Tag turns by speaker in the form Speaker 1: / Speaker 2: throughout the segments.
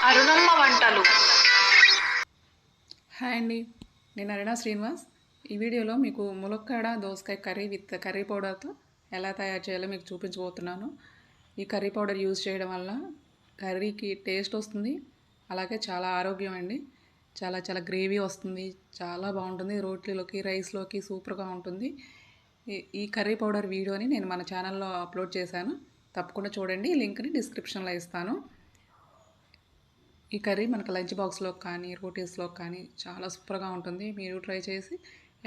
Speaker 1: అరుణమ్మ వంటలు.
Speaker 2: హాయ్ అండి, నేను అరుణ శ్రీనివాస్. ఈ వీడియోలో మీకు ములక్కాడ దోసకాయ కర్రీ విత్ కర్రీ పౌడర్తో ఎలా తయారు చేయాలో మీకు చూపించబోతున్నాను. ఈ కర్రీ పౌడర్ యూజ్ చేయడం వల్ల కర్రీకి టేస్ట్ వస్తుంది, అలాగే చాలా ఆరోగ్యం అండి. చాలా గ్రేవీ వస్తుంది, చాలా బాగుంటుంది. రోట్లీలోకి రైస్లోకి సూపర్గా ఉంటుంది. ఈ కర్రీ పౌడర్ వీడియోని నేను మన ఛానల్లో అప్లోడ్ చేశాను, తప్పకుండా చూడండి. లింక్ని డిస్క్రిప్షన్లో ఇస్తాను. ఈ కర్రీ మనకు లంచ్ బాక్స్లో కానీ రోటీస్లో కానీ చాలా సూపర్గా ఉంటుంది. మీరు ట్రై చేసి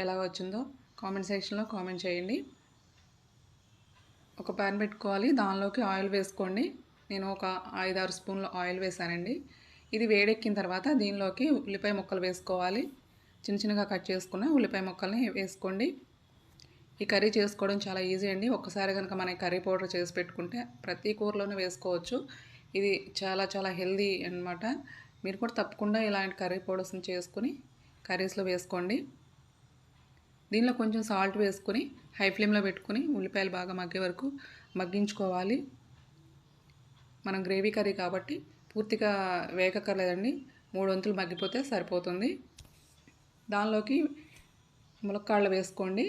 Speaker 2: ఎలా వచ్చిందో కామెంట్ సెక్షన్లో కామెంట్ చేయండి. ఒక ప్యాన్ పెట్టుకోవాలి, దానిలోకి ఆయిల్ వేసుకోండి. నేను ఒక 5-6 స్పూన్ల ఆయిల్ వేసానండి. ఇది వేడెక్కిన తర్వాత దీనిలోకి ఉల్లిపాయ ముక్కలు వేసుకోవాలి. చిన్నగా కట్ చేసుకున్న ఉల్లిపాయ ముక్కల్ని వేసుకోండి. ఈ కర్రీ చేసుకోవడం చాలా ఈజీ అండి. ఒక్కసారి కనుక మన కర్రీ పౌడర్ చేసి పెట్టుకుంటే ప్రతి కూరలోనూ వేసుకోవచ్చు. ఇది చాలా హెల్దీ అన్నమాట. మీరు కూడా తప్పకుండా ఇలాంటి కర్రీ పౌడర్స్ని చేసుకుని కర్రీస్లో వేసుకోండి. దీనిలో కొంచెం సాల్ట్ వేసుకొని హై ఫ్లేమ్లో పెట్టుకుని ఉల్లిపాయలు బాగా మగ్గే వరకు మగ్గించుకోవాలి. మనం గ్రేవీ కర్రీ కాబట్టి పూర్తిగా వేగక్కర్లేదండి, 3 వంతులు మగ్గిపోతే సరిపోతుంది. దానిలోకి ములక్కాడలు వేసుకోండి.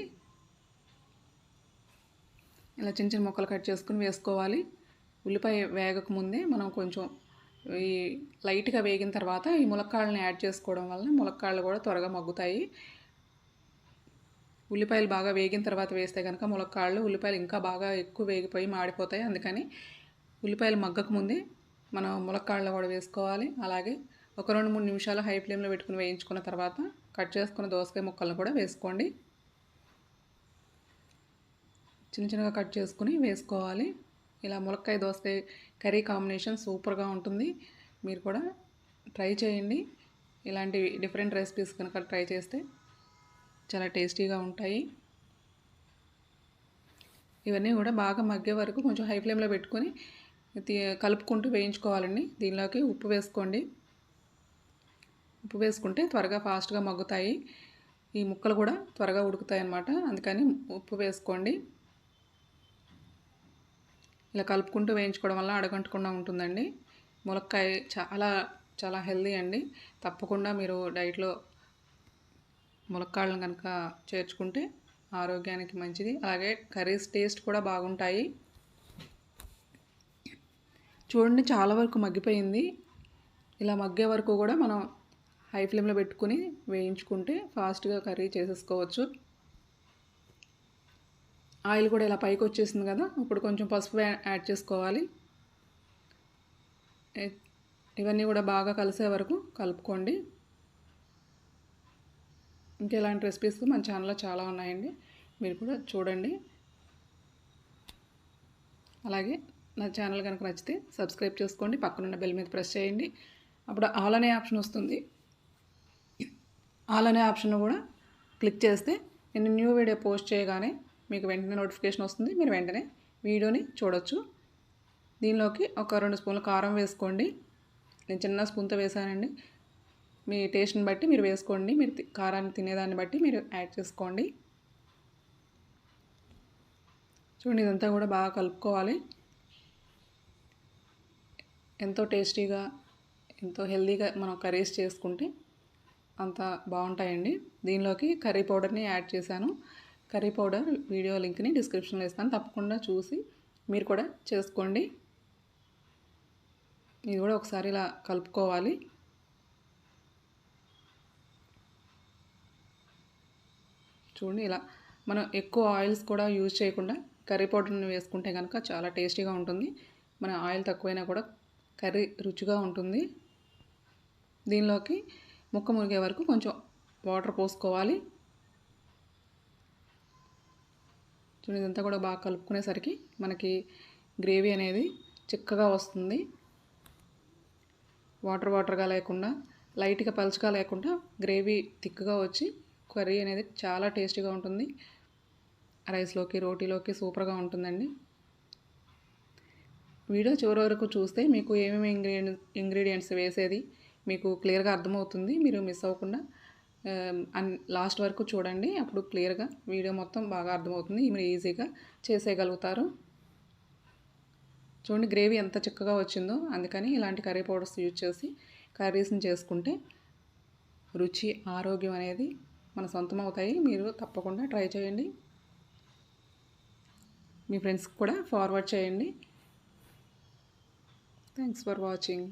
Speaker 2: ఇలా చిన్న ముక్కలు కట్ చేసుకుని వేసుకోవాలి. ఉల్లిపాయ వేగక ముందే మనం కొంచెం ఈ లైట్గా వేగిన తర్వాత ఈ ములక్కాడలను యాడ్ చేసుకోవడం వలన ములక్కాడలు కూడా త్వరగా మగ్గుతాయి. ఉల్లిపాయలు బాగా వేగిన తర్వాత వేస్తే కనుక ఉల్లిపాయలు ఇంకా బాగా ఎక్కువ వేగిపోయి మాడిపోతాయి. అందుకని ఉల్లిపాయలు మగ్గక ముందే మనం ములక్కాడలు కూడా వేసుకోవాలి. అలాగే ఒక 2-3 నిమిషాలు హై ఫ్లేమ్లో పెట్టుకుని వేయించుకున్న తర్వాత కట్ చేసుకున్న దోసకాయ ముక్కలను కూడా వేసుకోండి. చిన్నగా కట్ చేసుకుని వేసుకోవాలి. ఇలా ములక్కాయ దోసకాయ కర్రీ కాంబినేషన్ సూపర్గా ఉంటుంది. మీరు కూడా ట్రై చేయండి. ఇలాంటి డిఫరెంట్ రెసిపీస్ కనుక ట్రై చేస్తే చాలా టేస్టీగా ఉంటాయి. ఇవన్నీ కూడా బాగా మగ్గే వరకు కొంచెం హై ఫ్లేమ్లో పెట్టుకొని కలుపుకుంటూ వేయించుకోవాలండి. దీనిలోకి ఉప్పు వేసుకోండి. ఉప్పు వేసుకుంటే త్వరగా ఫాస్ట్గా మగ్గుతాయి. ఈ ముక్కలు కూడా త్వరగా ఉడుకుతాయి అన్నమాట, అందుకని ఉప్పు వేసుకోండి. ఇలా కలుపుకుంటూ వేయించుకోవడం వల్ల అడగంటకుండా ఉంటుందండి. ములక్కాయ చాలా హెల్దీ అండి. తప్పకుండా మీరు డైట్లో ములక్కాడలను కనుక చేర్చుకుంటే ఆరోగ్యానికి మంచిది. అలాగే కర్రీస్ టేస్ట్ కూడా బాగుంటాయి. చూడండి, చాలా వరకు మగ్గిపోయింది. ఇలా మగ్గే వరకు కూడా మనం హై ఫ్లేమ్లో పెట్టుకుని వేయించుకుంటే ఫాస్ట్గా కర్రీ చేసేసుకోవచ్చు. ఆయిల్ కూడా ఇలా పైకి వచ్చేసింది కదా, ఇప్పుడు కొంచెం పసుపు యాడ్ చేసుకోవాలి. ఇవన్నీ కూడా బాగా కలిసే వరకు కలుపుకోండి. ఇంకా ఇలాంటి రెసిపీస్ మన ఛానల్లో చాలా ఉన్నాయండి, మీరు కూడా చూడండి. అలాగే నా ఛానల్ కనుక నచ్చితే సబ్స్క్రైబ్ చేసుకోండి, పక్కనున్న బెల్ మీద ప్రెస్ చేయండి. అప్పుడు ఆల్ అనే ఆప్షన్ వస్తుంది. ఆల్ అనే ఆప్షన్ కూడా క్లిక్ చేస్తే నేను న్యూ వీడియో పోస్ట్ చేయగానే మీకు వెంటనే నోటిఫికేషన్ వస్తుంది. మీరు వెంటనే వీడియోని చూడొచ్చు. దీనిలోకి ఒక 2 స్పూన్ల కారం వేసుకోండి. నేను చిన్న స్పూన్తో వేసానండి. మీ టేస్ట్ని బట్టి మీరు వేసుకోండి. మీరు కారాన్ని తినేదాన్ని బట్టి మీరు యాడ్ చేసుకోండి. చూడండి, ఇదంతా కూడా బాగా కలుపుకోవాలి. ఎంతో టేస్టీగా ఎంతో హెల్తీగా మనం కర్రీస్ చేసుకుంటే అంత బాగుంటాయండి. దీనిలోకి కర్రీ పౌడర్ని యాడ్ చేశాను. కర్రీ పౌడర్ వీడియో లింక్ని డిస్క్రిప్షన్లో ఇస్తాను, తప్పకుండా చూసి మీరు కూడా చేసుకోండి. ఇది కూడా ఒకసారి ఇలా కలుపుకోవాలి. చూడండి, ఇలా మనం ఎక్కువ ఆయిల్స్ కూడా యూజ్ చేయకుండా కర్రీ పౌడర్ని వేసుకుంటే కనుక చాలా టేస్టీగా ఉంటుంది. మన ఆయిల్ తక్కువైనా కూడా కర్రీ రుచిగా ఉంటుంది. దీనిలోకి ముక్క మురిగే వరకు కొంచెం వాటర్ పోసుకోవాలి. చూడండి, ఇదంతా కూడా బాగా కలుపుకునేసరికి మనకి గ్రేవీ అనేది చిక్కగా వస్తుంది. వాటర్గా లేకుండా, లైట్గా పలుచగా లేకుండా గ్రేవీ థిక్గా వచ్చి కర్రీ అనేది చాలా టేస్టీగా ఉంటుంది. రైస్లోకి రోటీలోకి సూపర్గా ఉంటుందండి. వీడియో చివరి వరకు చూస్తే మీకు ఏమేమి ఇంగ్రీడియంట్స్ వేసేది మీకు క్లియర్గా అర్థమవుతుంది. మీరు మిస్ అవ్వకుండా లాస్ట్ వరకు చూడండి, అప్పుడు క్లియర్గా వీడియో మొత్తం బాగా అర్థమవుతుంది. మీరు ఈజీగా చేసేయగలుగుతారు. చూడండి గ్రేవీ ఎంత చిక్కగా వచ్చిందో. అందుకని ఇలాంటి కర్రీ పౌడర్స్ యూజ్ చేసి కర్రీస్ని చేసుకుంటే రుచి, ఆరోగ్యం అనేది మన సొంతం అవుతాయి. మీరు తప్పకుండా ట్రై చేయండి. మీ ఫ్రెండ్స్కి కూడా ఫార్వర్డ్ చేయండి. Thanks for watching.